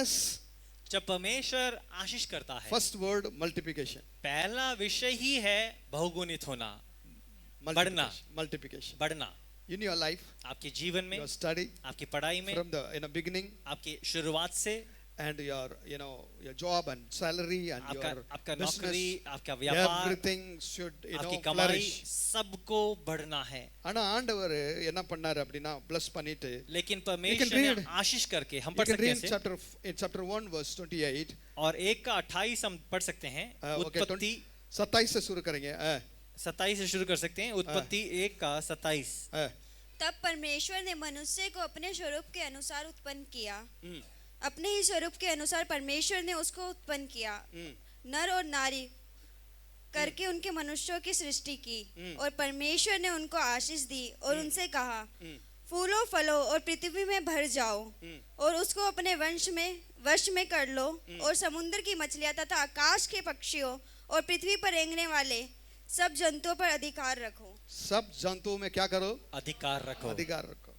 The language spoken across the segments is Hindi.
bless. जब परमेश्वर आशीष करता है, First word multiplication. पहला विषय ही है बहुगुणित होना, बढ़ना, Multiplication. बढ़ना। In your life, आपके जीवन में, your study, आपकी पढ़ाई में, from the beginning, आपकी शुरुआत से, and your your job and salary and your आपका business, नौकरी, आपका व्यापार, everything should आपकी कमाई, flourish. सबको बढ़ना है। ஆனா ஆண்டவர் என்ன பண்ணாரு அப்படினா bless பண்ணிட்டு, लेकिन परमेश्वर ने आशीष करके, हम पढ़ सकते हैं in chapter 1 verse 28 और 1 का 28 हम पढ़ सकते हैं। उत्पत्ति 27 से शुरू करेंगे। 27 से शुरू कर सकते हैं। उत्पत्ति 1 का 27। तब परमेश्वर ने मनुष्य को अपने स्वरूप के अनुसार उत्पन्न किया, अपने ही स्वरूप के अनुसार परमेश्वर ने उसको उत्पन्न किया, नर और नारी करके उनके मनुष्यों की सृष्टि की। और परमेश्वर ने उनको आशीष दी और उनसे कहा, फूलो फलो और पृथ्वी में भर जाओ और उसको अपने वश में कर लो, और समुद्र की मछलियां तथा आकाश के पक्षियों और पृथ्वी पर रेंगने वाले सब जंतुओं पर अधिकार रखो। सब जंतुओं में क्या करो? अधिकार रखो। अधिकार रखो।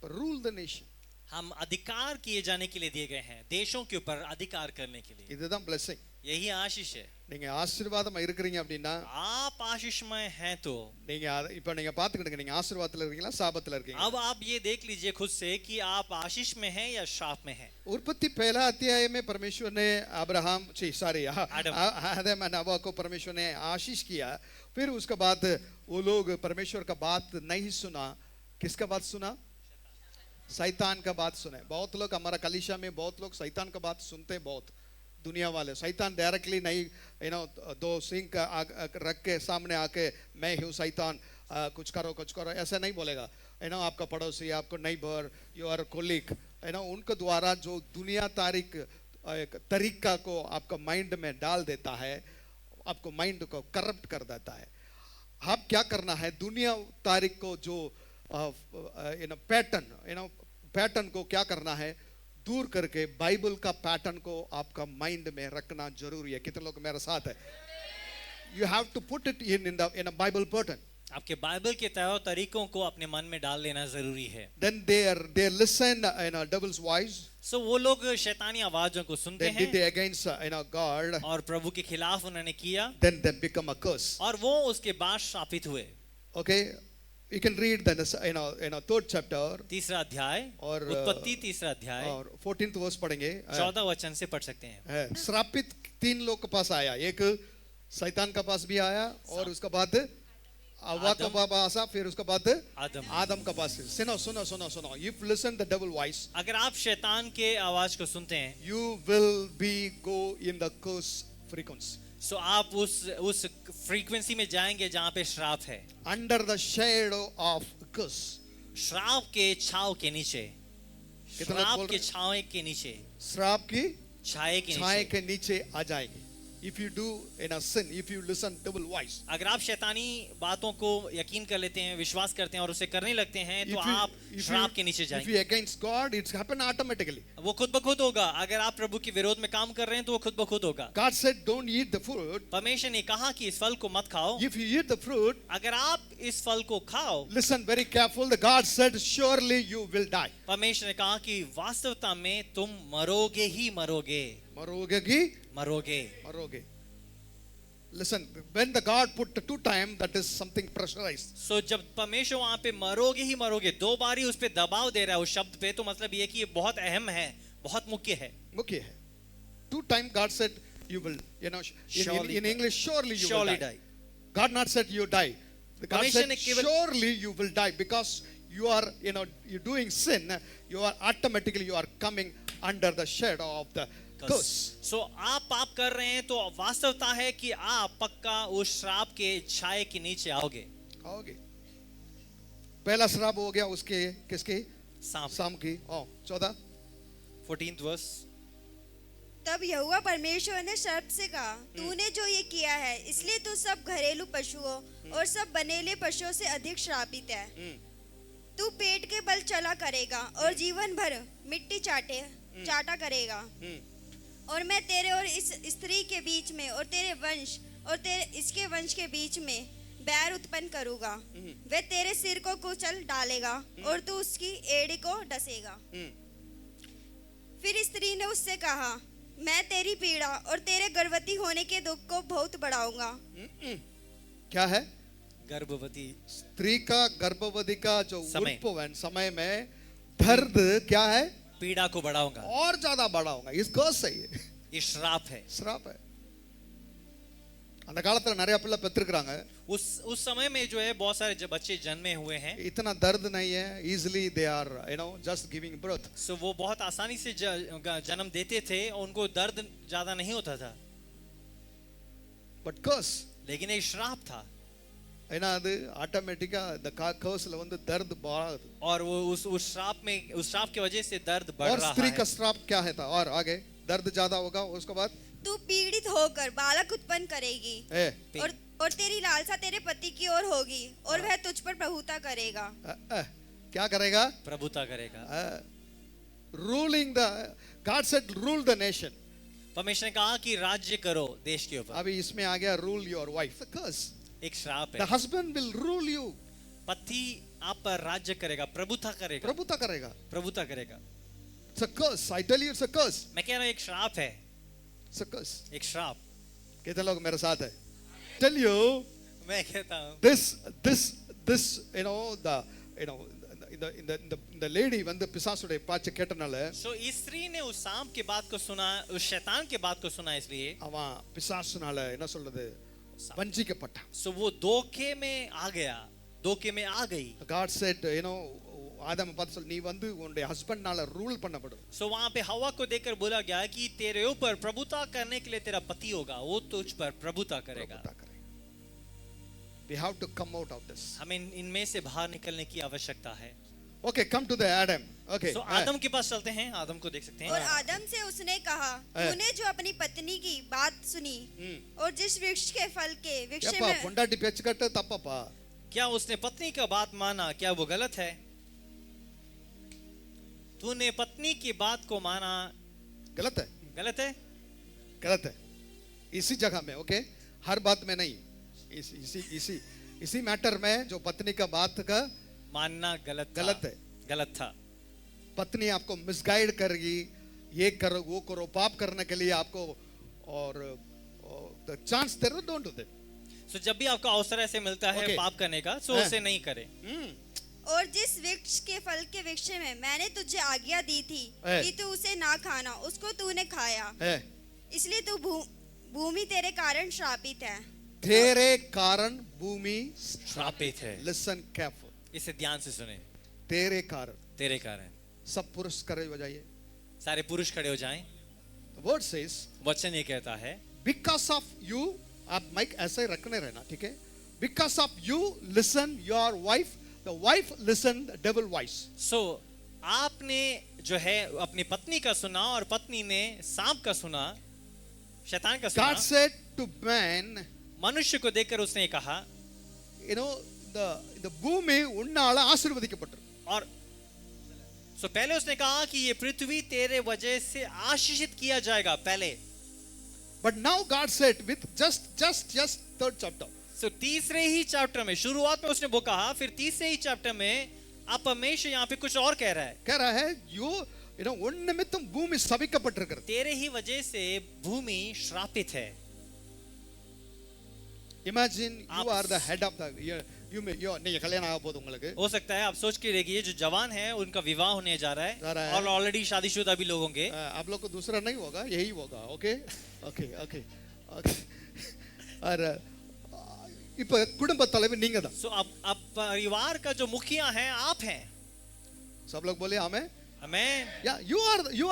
Rule the nation. हम अधिकार किए जाने के लिए दिए गए हैं, देशों के ऊपर अधिकार करने के लिए। இதுதான் blessing. यही आशीष है। நீங்க ஆசீர்வாதமா இருக்கறீங்க அப்படினா, आप आशीषमय हैं तो நீங்க இப்ப நீங்க பாத்துக்கிடுங்க, நீங்க ஆசீர்வாதத்துல இருக்கீங்களா சாபத்துல இருக்கீங்களா? अब आप ये देख लीजिए खुद से कि आप आशीष में हैं या श्राप में हैं। उत्पत्ति पहला अध्याय में परमेश्वर ने आदम और हवा को परमेश्वर ने आशीष किया। फिर उसके बाद वो लोग परमेश्वर का बात नहीं सुना। किसका बात सुना? शैतान का बात सुने। बहुत लोग हमारा कलीसिया में बहुत लोग शैतान का बात सुनते, बहुत दुनिया वाले। शैतान डायरेक्टली नहीं, दो सिंह रख के सामने आके मैं हूँ शैतान, कुछ करो ऐसा नहीं बोलेगा। आपका पड़ोसी, आपको नेबर, योर कोलिक, उनके द्वारा जो दुनिया तरीका को आपका माइंड में डाल देता है, आपको माइंड को करप्ट कर देता है। आप क्या करना है? दुनिया तारीख को जो पैटर्न को क्या करना है? दूर करके बाइबल का पैटर्न को आपका माइंड में रखना जरूरी है। कितने लोग मेरे साथ है? You have to put it in a Bible pattern. आपके बाइबल के तय तरीकों को अपने मन में डाल लेना जरूरी है। Then they listen devil's voice. So वो लोग शैतानी आवाजों को सुनते Then हैं। did they against God. और प्रभु के खिलाफ उन्होंने किया। Then they become a curse. और वो उसके बाद शापित हुए। Okay, you can read the third chapter. तीसरा अध्याय और उत्पत्ति तीसरा अध्याय और 14th verse पढ़ेंगे। 14 वचन से पढ़ सकते हैं। श्रापित 3 लोग के पास आया, एक शैतान के पास भी आया और उसके बाद हवा का पास, फिर उसके बाद आदम का पास। सुनो, if listen the devil voice, अगर आप शैतान के आवाज को सुनते हैं, you will be go in the curse frequency. सो आप उस फ्रीक्वेंसी में जाएंगे जहां पे श्राप है। Under the shadow of curse. श्राप के छाव के नीचे, श्राप के छावे के नीचे, श्राप की छाए के नीचे आ जाएंगे। If you do in a sin, if you listen devil voice, अगर आप शैतानी बातों को यकीन कर लेते हैं, विश्वास करते हैं और उसे करने लगते हैं, तो आप श्राप के नीचे जाएंगे। If you against God, it's happen automatically. वो खुद ब खुद होगा। अगर आप प्रभु के विरोध में काम कर रहे हैं तो वो खुद ब खुद होगा। God said, don't eat the fruit. परमेश्वर ने कहा कि इस फल को मत खाओ। If you eat the fruit, अगर आप इस फल को खाओ, listen very careful. The God said, surely you will die. परमेश्वर ने कहा कि वास्तवता में तुम मरोगे ही मरोगे। मरोगे। Listen, when the God put 2 times, that is something pressurized. So जब परमेश्वर वहाँ पे मरोगे ही मरोगे 2 बार ही उस पे दबाव दे रहा है उस शब्द पे, तो मतलब ये कि ये बहुत अहम है, बहुत मुख्य है। 2 times God said you will, in English, surely you will die. God not said you die. God said surely you will die, because you are, you're doing sin, you are automatically coming under the shadow of the curse. So आप पाप कर रहे हैं तो वास्तवता है कि आप पक्का उस श्राप के छाए के नीचे आओगे। पहला श्राप हो गया उसके किसके? सांप की। 14th verse। तब यहोवा परमेश्वर ने सर्प से कहा, तूने जो ये किया है इसलिए तू सब घरेलू पशुओं और सब बनेले पशुओं से अधिक श्रापित है। तू पेट के बल चला करेगा और जीवन भर मिट्टी चाटा करेगा। और मैं तेरे और इस स्त्री के बीच में और तेरे वंश और तेरे इसके वंश के बीच में बैर उत्पन्न करूंगा। वह तेरे सिर को कुचल डालेगा और तू उसकी एड़ी को डसेगा। फिर स्त्री ने उससे कहा, मैं तेरी पीड़ा और तेरे गर्भवती होने के दुख को बहुत बढ़ाऊंगा। क्या है? गर्भवती स्त्री का गर्भवती का जो समय। उद्भवन समय में दर्द क्या है? पीड़ा को बढ़ाऊंगा। और ज्यादा बढ़ाऊंगा. इस कर्स है ये. ये श्राप है। श्राप है. அந்த காலத்துல நிறைய பிள்ளை பெற்றிருக்காங்க. उस समय में जो है बहुत सारे बच्चे जन्मे हुए हैं। इतना दर्द नहीं है. easily they are just giving birth. सो वो बहुत आसानी से जन्म देते थे और उनको दर्द ज्यादा नहीं होता था। But curse, लेकिन एक श्राप था ஏன்னா அது ஆட்டோமேட்டிக்கா இந்த கர்ஸ்ல வந்து दर्द बढ़ाது. और वो उस श्राप की वजह से दर्द बढ़ और रहा स्त्री का है। श्राप क्या है था? और आगे दर्द ज्यादा होगा. उसके बाद तू पीड़ित होकर बालक उत्पन्न करेगी और तेरी लालसा तेरे पति की ओर होगी और वह तुझ पर प्रभुता करेगा। क्या करेगा? प्रभुता करेगा। Ruling the God said rule the nation. परमेश्वर ने कहा कि राज्य करो देश के ऊपर। अभी इसमें आ गया रूल योर वाइफ. कर्स. एक श्राप द है। Husband will rule you. पति आप पर राज्य करेगा, प्रभुता करेगा। प्रभुता करेगा. प्रभुता करेगा। It's a curse. I tell you it's a curse. मैं कह रहा हूं एक श्राप है। It's a curse. एक श्राप। कितने लोग मेरे साथ है? Tell you मैं कहता हूं this the lady வந்து பிசாசுடைய பாச்ச கேட்டனால सो इस स्त्री ने उस सांप के बात को सुना, उस शैतान के बात को सुना, इसलिए அவன் பிசாசுனால என்ன சொல்றது வஞ்சிக்கப்பட்டான். सो वो धोखे में आ गया, धोखे में आ गई। God said ஆதாம் பார்த்து சொல்லி நீ வந்து உன்னுடைய ஹஸ்பண்ட்னால ரூல் பண்ணப்படும். सो वहां पे हवा को देखकर बोला गया कि तेरे ऊपर प्रभुता करने के लिए तेरा पति होगा, वो तुझ पर प्रभुता करेगा। We have to come out of this. हमें इनमें से बाहर निकलने की आवश्यकता है। Okay, come to the Adam. Okay. सो आदम के पास चलते हैं, आदम को देख सकते और हैं। आदम से उसने कहा, तूने जो अपनी पत्नी की बात सुनी और जिस वृक्ष के फल के विषय ஏப்பா में பொண்டாட்டி பேச்சு கேட்ட தப்பாப்பா. क्या उसने पत्नी का बात माना? क्या वो गलत है? तूने पत्नी की बात को माना, गलत है. गलत है? गलत है. इसी जगह में ओके, हर बात में नहीं. इसी मैटर में जो पत्नी का बात का मानना गलत है. गलत था। पत्नी आपको मिसगाइड करेगी, ये करो वो करो, पाप करने के लिए आपको और चांस दे रहे, डोंट डू दैट. सो जब भी आपको अवसर ऐसे मिलता है Okay. पाप करने का, सो उसे नहीं करे। और जिस वृक्ष के फल के विषय में मैंने तुझे आज्ञा दी थी कि तू उसे ना खाना, उसको तूने खाया, इसलिए तू भूमि तेरे कारण श्रापित है। तेरे कारण भूमि श्रापित है। Listen careful. इसे ध्यान से सुने। तेरे कारण. तेरे कारण। सब पुरुष खड़े हो जाइए. सारे पुरुष खड़े हो जाएं। The word says, वचन ये कहता है, because of you, आप माइक ऐसे रखने रहना, ठीक है? Because of you, listen your wife, the wife listen the devil voice. सो आपने जो है अपनी पत्नी का सुना और पत्नी ने सांप का सुना, शैतान का सुना। God said to man, मनुष्य को देखकर उसने कहा, the भूमि उन्नाला आशीर्वदिக்கப்பட்டிரு. और सो पहले उसने कहा कि ये पृथ्वी तेरे वजह से आशीषित किया जाएगा पहले। But now God said with just third chapter. सो तीसरे ही चैप्टर में, शुरुआत में उसने वो कहा, फिर तीसरे ही चैप्टर में आप परमेश्वर यहाँ पे कुछ और कह रहा है। कह रहा है उन निमित्तम भूमि शपिக்கப்பட்டிருக்கிறது. तेरे ही वजह से भूमि श्रापित है। Imagine you are the head of the नहीं कल्याण आया बहुत உங்களுக்கு. हो सकता है आप सोच के देखिए जो जवान है उनका विवाह होने जा रहा है और ऑलरेडी शादीशुदा भी लोग होंगे। आप लोग को दूसरा नहीं होगा, यही होगा. Okay okay okay okay. और இப்ப குடும்ப தலைவர் நீங்க தான். सो अब परिवार का जो मुखिया है आप हैं। सब लोग बोले हमें. Amen. Yeah, you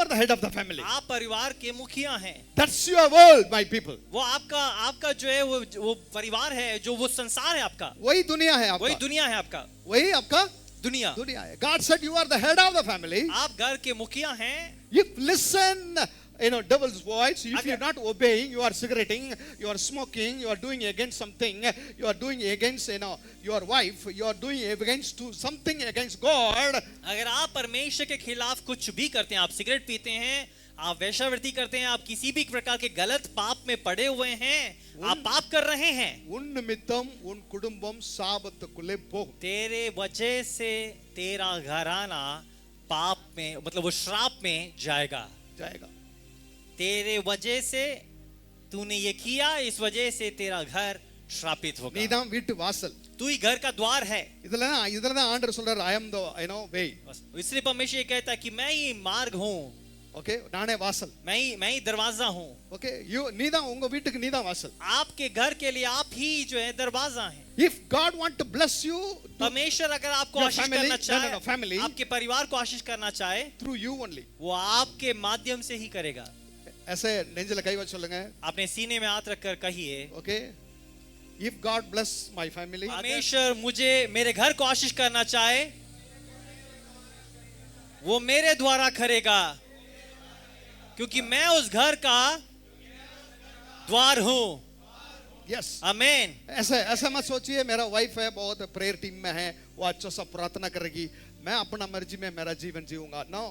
are the head of the family. आप परिवार के मुखिया हैं। That's your world, my people. वो आपका जो है वो परिवार है, जो वो संसार है आपका। वही दुनिया है आपका. वही दुनिया है आपका। वही आपका दुनिया है. God said you are the head of the family. आप घर के मुखिया हैं। If listen, devil's voice, if you are not obeying, you are cigaretting, you are smoking, you are doing against something, you are doing against your wife, you are doing against something against God. अगर आप परमेश्वर के खिलाफ कुछ भी करते हैं, आप सिगरेट पीते हैं, आप वेश्यावृत्ति करते हैं, आप किसी भी प्रकार के गलत पाप में पड़े हुए हैं, आप पाप कर रहे हैं, उन निमित्तम उन कुटुंबम शापத்துக்குள்ளே போகும். तेरे वजह से तेरा घराना पाप में, मतलब वो श्राप में जाएगा. जाएगा। तेरे वजह से तूने ये किया, इस वजह से तेरा घर श्रापित होगा। நீதான் வீட்டு வாசல். तू ही घर का द्वार है। இதுலதான் ஆண்டவர் சொல்றாரு, I am the way. इसलिए परमेश्वर ये कहता है कि मैं ही मार्ग हूँ, ஓகே, நானே வாசல். मैं ही दरवाजा हूँ। ஓகே, நீதான் உங்க வீட்டுக்கு நீதான் வாசல். आपके घर के लिए आप ही जो है दरवाजा हैं। If God want to bless you, परमेश्वर अगर आपको your आशीष family, करना चाहे, no, family, आपके परिवार को आशीष करना चाहे, through you only. वो आपके माध्यम से ही करेगा। ऐसे நெஞ்சில கை வச்சு சொல்லுங்க. अपने सीने में हाथ रखकर कहिए, okay, if God bless my family, परमेश्वर मुझे मेरे घर को आशीष करना चाहे, वो मेरे द्वारा करेगा, क्योंकि मैं उस घर का द्वार हूं। यस, आमीन। ऐसे ऐसा मत सोचिए मेरा वाइफ है, बहुत प्रेयर टीम में है, वो अच्छा सा प्रार्थना करेगी, मैं अपना मर्जी में मेरा जीवन जीऊंगा। No,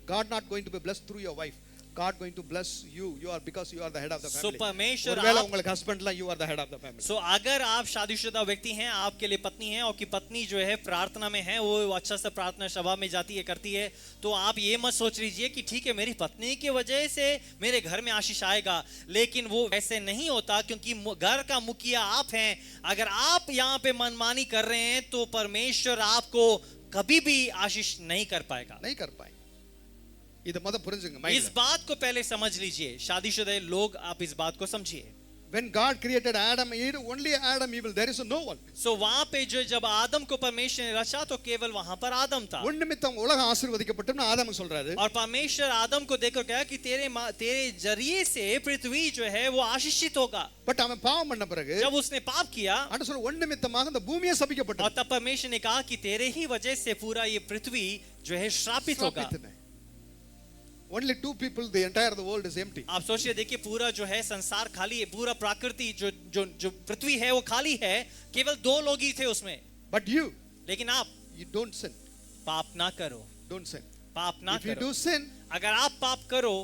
God not going to be blessed through your wife. God going to bless you. You are, because you are the head of the So family. परमेश्वर ஒருவேளை आप, உங்களுக்கு हस्बैंड ला, you are the head of the family. so अगर आप शादीशुदा व्यक्ति हैं, आपके लिए पत्नी है, और की पत्नी जो है प्रार्थना में है, वो अच्छा सा प्रार्थना सभा में जाती है, करती है, तो आप ये मत सोच लीजिए कि ठीक है मेरी पत्नी की वजह से मेरे घर में आशीष आएगा। लेकिन वो वैसे नहीं होता, क्योंकि घर का मुखिया आप हैं। अगर आप यहाँ पे मनमानी कर रहे हैं तो परमेश्वर आपको कभी भी आशीष नहीं कर पाएगा। नहीं कर पाएंगे। इधर मत पुरंजंग इस बात को पहले समझ लीजिए, शादीशुदा लोग, आप इस बात को समझिए। When God created Adam, only Adam evil. There is no one. So वहां पे जो जब आदम को परमेश्वर ने रचा तो केवल वहां पर आदम था। उन निमित्तम उलग आशीर्वदिக்கப்பட்டம்னு ஆதாம் சொல்றாரு। और परमेश्वर आदम को देखकर कहा कि तेरे जरिए से पृथ्वी जो है वो आशीषित होगा। பட் அவன் பாவம் பண்ண பிறகு जब उसने पाप किया, ஆண்டவர் சொல்ற உன் நிமித்தமாக இந்த பூமியே சபிக்கப்பட்டது। और तब परमेश्वर ने कहा कि तेरे ही वजह से पूरा ये पृथ्वी जो है श्रापित होगा। Only two people, the entire the world is empty. आप सोचिए, देखिए पूरा जो है संसार खाली है, पूरा प्रकृति जो पृथ्वी है वो खाली है, केवल दो लोग ही थे उसमें। But you, लेकिन आप you don't sin. पाप ना करो, Don't sin. पाप ना If you करो। do sin, अगर आप पाप करो,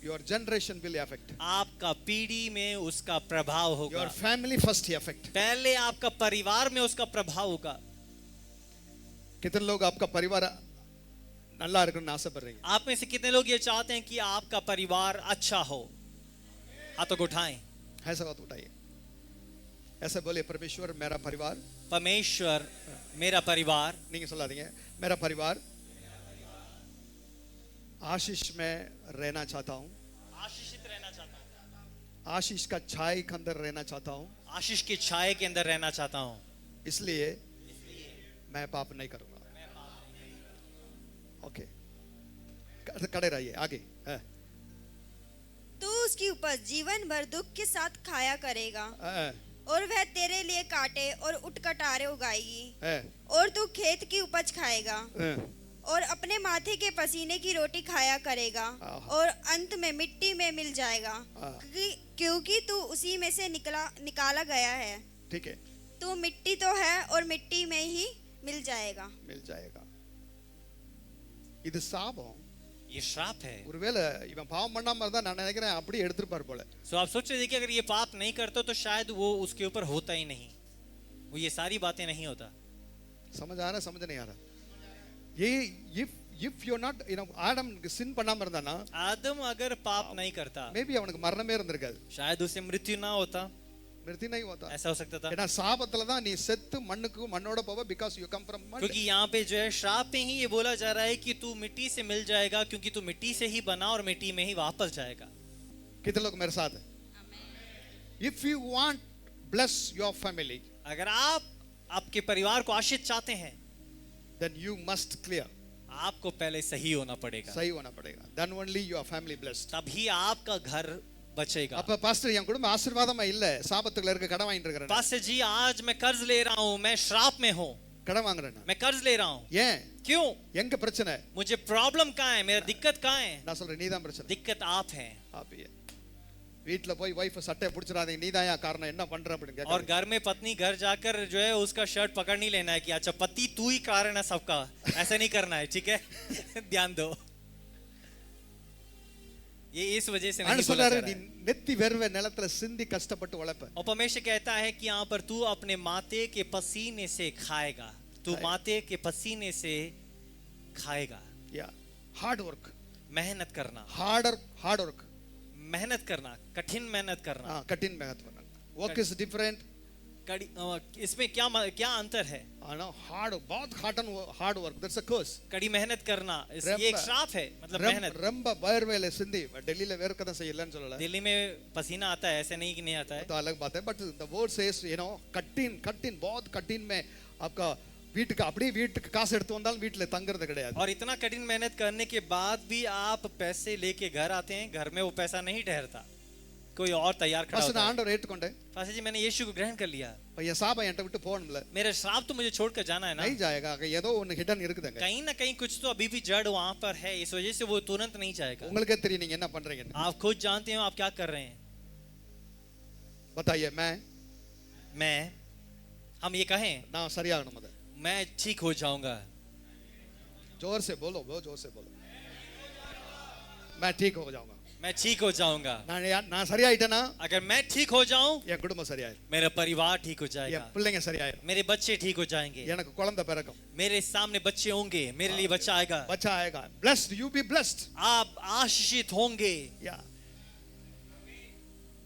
your generation will affect. आपका पीढ़ी में उसका प्रभाव होगा। Your family first affect. पहले आपका परिवार में उसका प्रभाव होगा। कितने लोग आपका परिवार நல்லா இருக்கணும்னு ஆசைப்படுறீங்க? आप में से कितने लोग ये चाहते हैं कि आपका परिवार अच्छा हो? हाथों को उठाएं। ऐसा बात उठाइए, ऐसा बोलिए, परमेश्वर मेरा परिवार, परमेश्वर मेरा परिवार, नहीं சொல்லாதீங்க, मेरा परिवार आशीष में रहना चाहता हूँ, आशीषित रहना चाहता हूँ, आशीष का छाया के अंदर रहना चाहता हूँ, आशीष की छाया के अंदर रहना चाहता हूँ, इसलिए मैं पाप नहीं करूंगा। ओके, खड़े रहिए, आगे। तू उसकी उपज जीवन भर दुख के साथ खाया करेगा, और वह तेरे लिए कांटे और उटकटारे उगाएगी, और तू खेत की उपज खाएगा, और अपने माथे के पसीने की रोटी खाया करेगा, और अंत में मिट्टी में मिल जाएगा, क्योंकि तू उसी में से निकाला गया है। ठीक है, तू मिट्टी तो है और मिट्टी में ही मिल जाएगा। मिल जाएगा। இது சாபம், ये श्राप है। ஒருவேளை இவன் பாவம் பண்ணாம இருந்தா நான் நினைக்கிறேன் அப்படியே எடுத்துப்பார் போல। सो आप सोच रहे कि अगर ये पाप नहीं करता तो शायद वो उसके ऊपर होता ही नहीं, वो ये सारी बातें नहीं होता। समझ आ रहा, समझ नहीं आ रहा? ये if you're not, Adam sin பண்ணாம இருந்தானா, आदम अगर पाप नहीं करता, மேபி அவனுக்கு மரணமே இருந்திருக்காது, शायद उसे मृत्यु ना होता, मृत्यु नहीं होता। ऐसा हो सकता था। ஏன்னா சாபத்துல தான் நீ செத்து மண்ணுக்கு மண்ணோட போவ, because you come from mud. क्योंकि यहाँ पे जो है श्राप में ही ये बोला जा रहा है कि तू मिट्टी से मिल जाएगा, क्योंकि तू मिट्टी से ही बना और मिट्टी में ही वापस जाएगा। कितने लोग मेरे साथ हैं? If you want bless your family, अगर आप आपके परिवार को आशीष चाहते हैं, then you must clear. आपको पहले सही होना पड़ेगा, सही होना पड़ेगा, then only your family blessed. तभी आपका घर बचेगा। அப்ப பாஸ்டர் என் குடும்பம் ஆசீர்வாதமா இல்ல, சாபத்துக்குள்ள இருக்க, கடன் வாங்கிட்டு இருக்கறேன்। पास्टर जी आज मैं कर्ज ले रहा हूँ, मैं श्राप में हूँ, கடன் வாங்குறேன், मैं कर्ज ले रहा हूँ। ஏன்? क्यों? எங்க பிரச்சனை? मुझे प्रॉब्लम कहाँ है, मेरा दिक्कत कहाँ है? நான் சொல்றேன், நீதான் பிரச்சனை। दिक्कत आप हैं। आप ही है। வீட்ல போய் வைஃப் சட்டை பிடிச்சிராதீங்க, நீதான் யா காரணம், என்ன பண்ற அப்படின்னு और கேக்குறீங்க। घर में पत्नी घर जाकर जो है उसका शर्ट पकड़ नहीं लेना है कि अच्छा पति तू ही कारण है सबका, ऐसा नहीं करना है, ठीक है? ध्यान दो, ये इस वजह से नहीं बोला जा रहा है। நெத்தி வெறுவே நிலத்துல சிந்தி கஷ்டப்பட்டு உழைப்ப। और परमेश्वर कहता है कि यहाँ पर तू अपने माथे के पसीने से खाएगा, तू माथे के पसीने से खाएगा। या हार्ड वर्क, मेहनत करना, हार्ड वर्क, मेहनत करना, कठिन मेहनत करना। कठिन मेहनत करना। वर्क इज डिफरेंट, इसमें क्या अंतर है? हार्ड, बहुत हार्ड वर्क, दैट्स अ कर्स. कड़ी मेहनत करना ये एक श्राप है, मतलब मेहनत। ரொம்ப வயர்வேலை சிந்தி டெல்லியில வேர்க்க தான் செய்யலன்னு சொல்லல, दिल्ली में पसीना आता है, ऐसे नहीं कि नहीं आता है, तो अलग बात है. बट द वर्ड सेज कठिन कठिन, बहुत कठिन में आपका வீட்டுக்கு அப்படியே வீட்டுக்கு காசு எடுத்து வந்தாலும் வீட்டுல தங்குறது கிடையாது. और इतना कठिन मेहनत करने के बाद भी आप पैसे लेके घर आते हैं, घर में वो पैसा नहीं ठहरता, कोई और तैयार खड़ा ஃபர்ஸ்ட் होता நான் है। ஆண்டவரை ஏற்றுக்கொண்டேன், पास्टर जी मैंने यीशु को ग्रहण कर लिया, என் சாபம் என்கிட்ட விட்டு போகணும்ல, मेरा श्राप तो मुझे छोड़कर जाना है ना। नहीं जाएगा, ஏதோ ஒன்னு ஹிடன் இருக்குதுங்க. कहीं ना कहीं कुछ तो अभी भी जड़ वहां पर है, इस वजह से वो तुरंत नहीं जाएगा। உங்களுக்கே தெரியும் நீங்க என்ன பண்றீங்கன்னு. आप खुद जानते हो आप क्या कर रहे हैं। बताइए, मैं हम ये कहें நான் சரியாகணும், அது मैं ठीक हो जाऊंगा, जोर से बोलो, बहुत जोर से बोलो, मैं ठीक हो जाऊंगा. मैं ठीक हो जाऊंगा। நான் சரியாயிட்டேனா अगर मैं ठीक हो जाऊं, என் குடும்பம் சரியாயிடும், मेरा परिवार ठीक हो என் जाएगा, பிள்ளைங்க சரியாயிடும், मेरे बच्चे ठीक हो जाएंगे, எனக்கு குழந்தை பிறக்கும், मेरे सामने बच्चे होंगे, मेरे लिए बच्चा आएगा, बच्चा आएगा. Blessed, you be blessed. आप आशीषित होंगे। या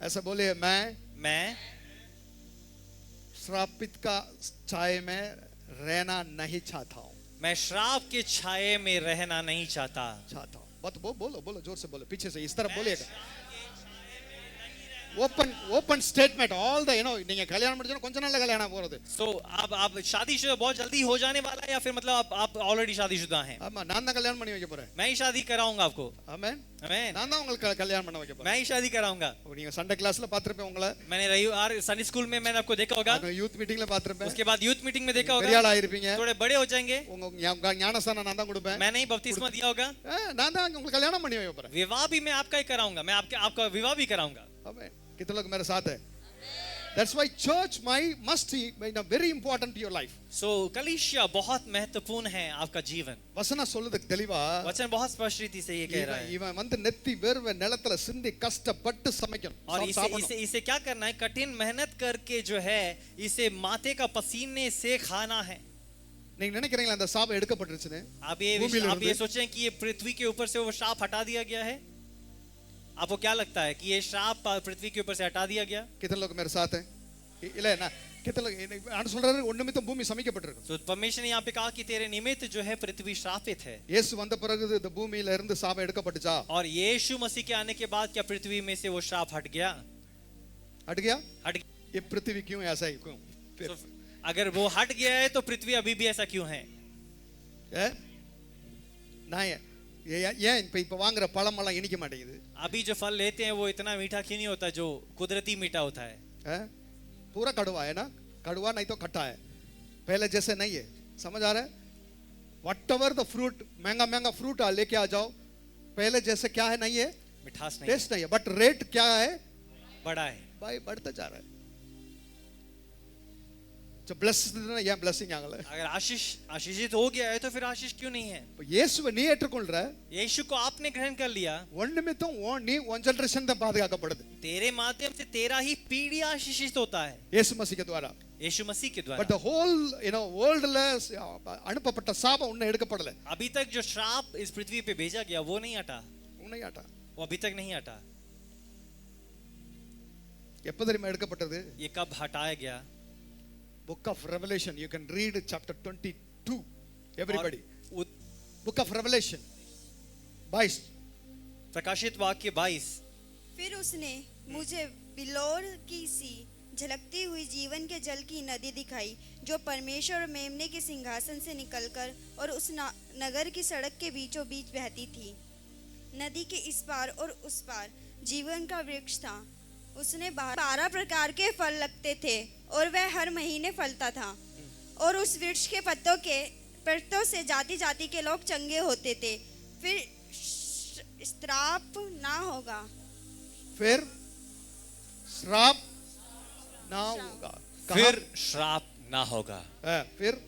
ऐसा बोलिए, मैं श्रापित का छाये में रहना नहीं चाहता हूँ. मैं श्राप के छाये में रहना नहीं चाहता। बोलो बोलो जोर से बोलो, पीछे से इस तरफ बोलिएगा. ओपन स्टेटमेंट, ऑल द நீங்க கல்யாணம் முடிஞ்சா கொஞ்ச நாள்ல கல்யாணம் போறது. सो आप शादीशुदा बहुत जल्दी हो जाने वाला है, या फिर मतलब आप ऑलरेडी शादीशुदा हैं? ஆமா, நான் தான் கல்யாணம் பண்ணி வைக்க போறேன். मैं ही शादी कराऊंगा आपको। ஆமென். आमेन। நான் தான் உங்களுக்கு கல்யாணம் பண்ண வைக்க போறேன். मैं ही शादी कराऊंगा। நீங்க சண்டே கிளாஸ்ல பாத்திருப்பேன் உங்களை, मैंने रविवार संडे स्कूल में मैंने आपको देखा होगा, யூத் மீட்டிங்ல பாத்திருப்பேன், उसके बाद यूथ मीटिंग में देखा பெரிய होगा, ஆளா இருப்பீங்க, थोड़े बड़े हो जाएंगे, உங்க ஞானஸ்தானம் நான் தான் கொடுப்பேன், मैंने ही बपतिस्मा दिया होगा, நான் தான் உங்களுக்கு कल्याण பண்ணி வைக்க போறேன். विवाह भी मैं आपका ही कराऊंगा, मैं आपका विवाह भी कराऊंगा। आमेन. कितने लोग मेरे साथ है? That's why church must be very important to your life. सो कलीसिया बहुत महत्वपूर्ण है आपका जीवन। வசன சொல்லுது தெளிவா, वचन बहुत स्पष्ट रीति से ये कह रहा है। இவன் வந்து நெத்தி வேர்வை நிலத்துல சிந்தி கஷ்டப்பட்டு சமைக்கணும், और इसे क्या करना है? कठिन मेहनत करके जो है इसे माथे का पसीने से खाना है। நீங்க நினைக்கிறீங்களா அந்த சாபம் எடுக்கப்பட்டிருச்சுன்னு? आप ये सोचें कि ये पृथ्वी के ऊपर से वो श्राप हटा दिया गया है? आपको क्या लगता है कि ये श्राप पृथ्वी के ऊपर से हटा दिया गया? कितने लोग मेरे साथ हैं? இல்ல நான் कितने लोग ஆண்டு சொல்றாரு ஒண்ணு நிமித்தம் பூமி சமைக்கப்பட்டிருக்கு. तो परमेश्वर ने यहाँ पे कहा कि तेरे निमित्त जो है पृथ्वी श्रापित है। இயேசு வந்த பிறகு இந்த பூமியில இருந்து சாபம் எடுக்கப்பட்டுச்சா? और यीशु मसीह के आने के बाद क्या पृथ्वी में से वो श्राप हट गया? हट गया? ये पृथ्वी क्यों ऐसा है? क्यों? तो अगर वो हट गया है तो पृथ्वी अभी भी ऐसा क्यों है? नहीं ஏன் இப்ப வாங்குற பழம் எல்லாம் இனிக்க மாட்டேங்குது? अभी जो फल लेते हैं वो इतना मीठा क्यों नहीं होता जो कुदरती मीठा होता है? पूरा कड़वा है ना, कड़वा नहीं तो खट्टा है, पहले जैसे नहीं है. समझ आ रहा है? व्हाटएवर द फ्रूट, महंगा महंगा फ्रूट लेके आ जाओ, पहले जैसे क्या है नहीं है, मिठास नहीं, टेस्ट नहीं है, बट रेट क्या है? बड़ा है भाई, बढ़ता जा रहा है. जो ब्लेस्ड ना, ये ब्लेसिंग आगला. अगर आशीषित हो गया है तो फिर आशीष क्यों नहीं है? இயேசுவை நீ ஏற்றுக்கொள்ற, यीशु को आपने ग्रहण कर लिया, ஒன் நிமித்தம் நீ ஒன் ஜெனரேஷன் தான் பாதுகாக்கப்படுது. तेरे माध्यम से तेरा ही पीढ़ी आशीषित होता है இயேசு मसीह के द्वारा. यीशु मसीह के द्वारा. But the whole worldல அனுப்பப்பட்ட சாபம் இன்னும் எடுக்கப்படல. अभी तक जो श्राप इस पृथ्वी पे भेजा गया वो नहीं हटा, नहीं हटा, वो अभी तक नहीं हटा. எப்ப தெரியுமா எடுக்கப்பட்டது? ये कब हटाया गया? Book of Revelation, you can read chapter 22, everybody. Book of Revelation 22, प्रकाशित वाक्य 22. फिर उसने मुझे बिलोर की सी झलकती हुई जीवन के जल की नदी दिखाई, जो परमेश्वर और मेमने के सिंहासन से निकलकर और उस नगर की सड़क के बीचों बीच बहती थी. नदी के इस पार और उस पार जीवन का वृक्ष था. उसने 12 प्रकार के फल लगते थे और वह हर महीने फलता था. और उस वृक्ष के पत्तों से जाति जाति के लोग चंगे होते थे. फिर श्राप ना होगा, फिर श्राप ना होगा, फिर श्राप ना होगा. फिर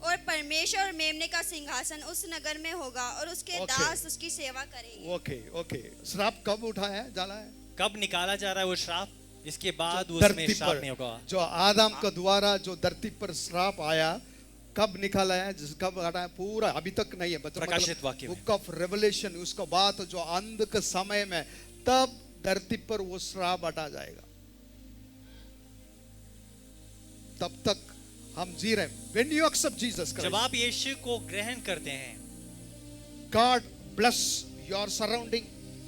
और परमेश्वर और मेमने का सिंहासन उस नगर में होगा और उसके दास उसकी सेवा करेंगे. ओके. श्राप कब उठाया जाला है? कब निकाला जा रहा है वो श्राप? इसके बाद उसमें श्राप नहीं होगा. जो आदम के द्वारा जो धरती पर श्राप आया कब निकाला है, कब हटाया, पूरा अभी तक नहीं है। प्रकाशित वाक्य में। बुक ऑफ रेवलेशन, उसका बात जो अंत के समय में, तब धरती पर वो श्राप हटा जाएगा। तब तक हम जी रहे हैं। When you accept Jesus Christ, जब आप यीशु को ग्रहण करते हैं, God bless your surrounding.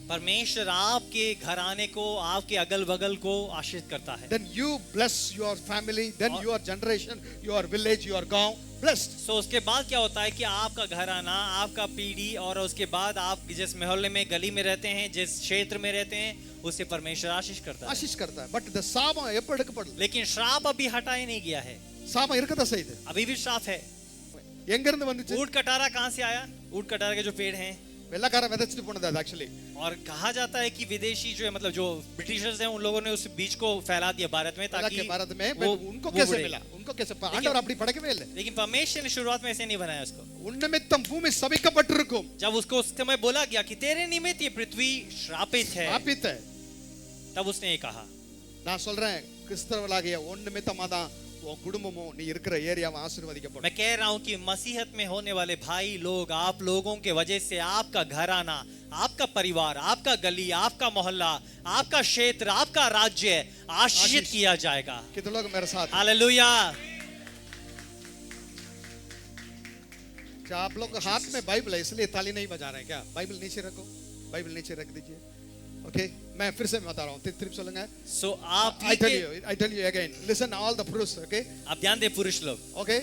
परमेश्वर आपके घराने को, आपके अगल बगल को आशीष करता है। Then you bless your family, then your generation, your village, your गांव blessed. सो उसके बाद क्या होता है कि आपका घराना, आपका पीढ़ी, और उसके बाद आप जिस मोहल्ले में, गली में रहते हैं, जिस क्षेत्र में रहते हैं, उसे परमेश्वर आशीष करता है। आशीष करता है। बट द சாபம் எப்ப எடுக்கப்படல? लेकिन श्राप अभी हटा ही नहीं गया है। சாபம் இருக்கதா செய்யுது। अभी भी श्राप है। எங்க இருந்து வந்துச்சு? ऊंट कटारा कहाँ से आया? ऊंट कटारा के जो पेड़ हैं, வெள்ளக்காரன் விதைச்சிட்டு போனது அது एक्चुअली। और कहा जाता है कि विदेशी जो है, मतलब जो ब्रिटिशर्स हैं, उन लोगों ने उस बीज को फैला दिया भारत में, ताकि भारत में वो उनको वो कैसे बढ़े। मिला? उनको कैसे? आंडवर அப்படி படைக்கவே இல்லை। लेकिन परमेश्वर ने शुरुआत में ऐसे नहीं बनाया उसको। उन निमित्तम भूमि சபிக்கப்பட்டிருக்கும்। जब उसको उस समय बोला गया कि तेरे निमित्त ये पृथ्वी श्रापित है, ஆபித் है। तब उसने ये कहा। நான் சொல்றேன், கிறிஸ்தவர்களாகிய உன் நிமித்தமா தான் உன் குடும்பமும் நீ இருக்கிற ஏரியாவை ஆசீர்வதிக்கப்படும்। मैं कह रहा हूं कि मसीहत में होने वाले भाई लोग, आप लोगों के वजह से आपका घराना, आपका परिवार, आपका गली, आपका मोहल्ला, आपका क्षेत्र, आपका राज्य आशीषित किया जाएगा। कितने लोग मेरे साथ? हालेलुया। क्या आप लोग हाथ में बाइबल है इसलिए ताली नहीं बजा रहे हैं क्या? बाइबल नीचे रखो, बाइबल नीचे रख दीजिए। ओके, मैं फिर से बता रहा हूँ, तिरप चलेंगे। सो आप I tell you again, listen all the proofs, okay? आप ध्यान दे पुरुष लोग, Okay?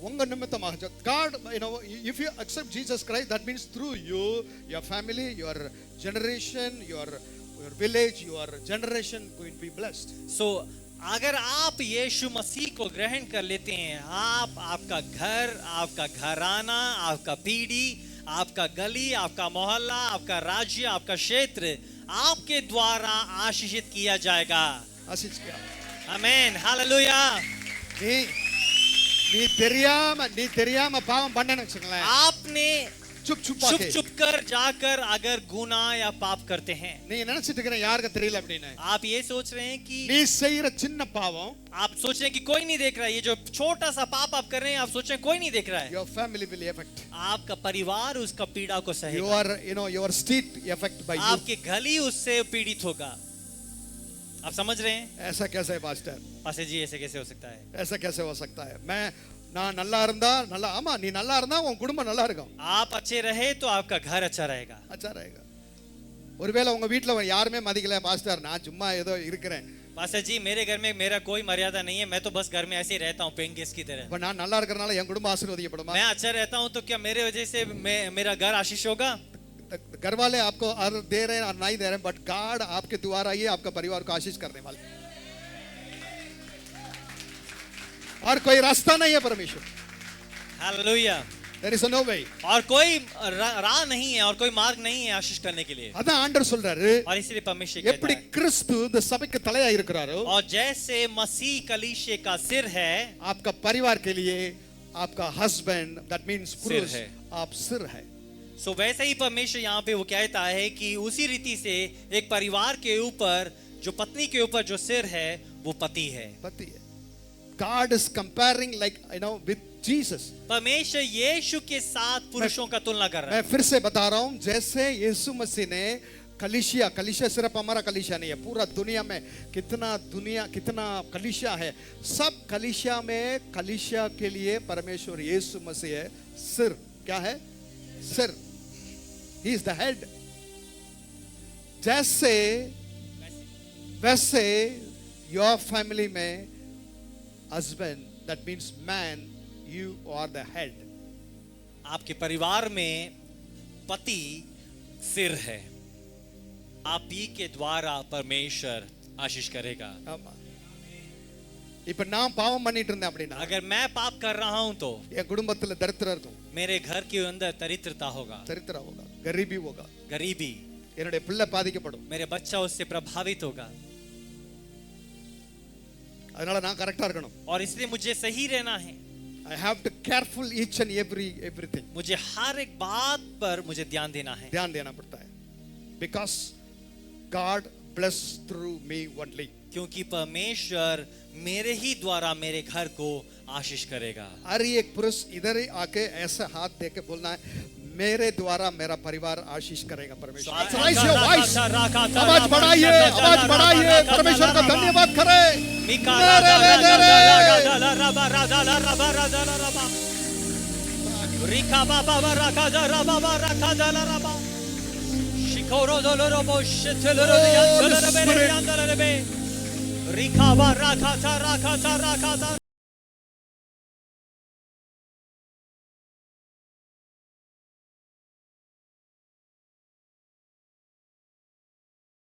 உங்க நிமித்தமாக God, you know, if you accept Jesus Christ, that means through you, your family, your generation, your village, your generation going to be blessed. सो अगर आप यीशु मसीह को ग्रहण कर लेते हैं, आप, आपका घर, आपका घराना, आपका पीढ़ी, आपका गली, आपका मोहल्ला, आपका राज्य, आपका क्षेत्र आपके द्वारा आशीषित किया जाएगा। आशीष किया। आमीन, हालेलुया। நீ தெரியாம பாவம் பண்ணனு வச்சுங்களேன், आपने चुप छुप कर जाकर अगर गुनाह या पाप करते हैं, நீ நினைச்சிட்டு இருக்கிற யாருக்கு தெரியல அப்படின்னு, आप ये सोच रहे हैं कि நீ செய்யற சின்ன பாவம், आप सोच रहे हैं कि कोई नहीं देख रहा है, ये जो छोटा सा पाप आप कर रहे हैं, आप सोच रहे हैं कोई नहीं देख रहा है, your family will affect, आपका परिवार उसका पीड़ा को सहेगा, your street affect by you, आपके गली उससे पीड़ित होगा। आप समझ रहे हैं? ऐसा कैसे है पास्टर? पास्टर जी, ऐसे कैसे हो सकता है? ऐसा कैसे हो सकता है? நான் நல்லா இருந்தா நல்லா, ஆமா நீ நல்லா இருந்தா உன் குடும்பம் நல்லா இருக்கும்। आप अच्छे रहे तो आपका घर अच्छा रहेगा। अच्छा रहेगा। ஒருவேளை உங்க வீட்ல யாருமே மதிக்கல, பாஸ்டர் நான் சும்மா ஏதோ இருக்கிறேன், पास्टर जी मेरे घर में मेरा कोई मर्यादा नहीं है, मैं तो बस घर में ऐसे ही रहता हूँ पेइंग गेस्ट की तरह। அப்ப நான் நல்லா இருக்கறனால என் குடும்பம் ஆசீர்வதிக்கப்படுமா? मैं अच्छा रहता हूँ तो क्या मेरे वजह से मेरा घर आशीष होगा? घर वाले आपको दे रहे हैं और नहीं दे रहे हैं, बट गॉड आपके द्वारा ही आपका परिवार को आशीष करने वाले, और कोई रास्ता नहीं है परमेश्वर। Hallelujah. There is no way. और कोई राह नहीं है और कोई मार्ग नहीं है आशीष करने के लिए। அதான் ஆண்டவர் சொல்றாரு, और इसलिए परमेश्वर எப்படி कहता है, கிறிஸ்து இந்த சபைக்கு தலையா இருக்கிறாரோ, और जैसे मसीह कलीसिया का सिर है, आपका परिवार के लिए आपका हस्बैंड, that means पुरुष, है। आप सिर है। सो वैसे ही परमेश्वर यहाँ पे वो कहता है कि उसी रीति से एक परिवार के ऊपर, जो पत्नी के ऊपर जो सिर है, वो पति है। पति है। God is comparing like with Jesus. परमेश्वर यीशु के साथ पुरुषों का तुलना कर रहा मैं है। फिर से बता रहा हूं, जैसे यीशु मसीह ने कलीसिया सिर्फ हमारा कलीसिया नहीं है, पूरा दुनिया में कितना कलीसिया है, सब कलीसिया में, कलीसिया के लिए परमेश्वर यीशु मसीह है सिर। क्या है? सिर। He is the head. वैसे your family में husband, that means man, you are the head. आपके परिवार में पति सिर है, आप ही के द्वारा परमेश्वर आशीष करेगा। ஆமா. இப்ப நான் பாவம் பண்ணிட்டு இருந்தேன் அப்படின்னா, अगर मैं पाप कर रहा हूं तो என் குடும்பத்துல दरिद्र இருக்கும், मेरे घर के अंदर दरिद्रता होगा, दरिद्र होगा, गरीबी होगा, गरीबी, என்னுடைய பிள்ளை பாதிக்கப்படும், मेरे बच्चा उससे प्रभावित होगा। அதனால நான் கரெக்டா இருக்கணும்। और इसलिए मुझे सही रहना है। I have to careful each and everything. मुझे हर एक बात पर मुझे ध्यान देना है, ध्यान देना पड़ता है, because God bless through me only. क्योंकि परमेश्वर मेरे ही द्वारा मेरे घर को आशीष करेगा। हर एक पुरुष इधर ही आके ऐसे हाथ दे के बोलना है, मेरे द्वारा मेरा परिवार आशीष करेगा परमेश्वर। Raise your voice. आवाज बढ़ाइए, परमेश्वर का धन्यवाद करें।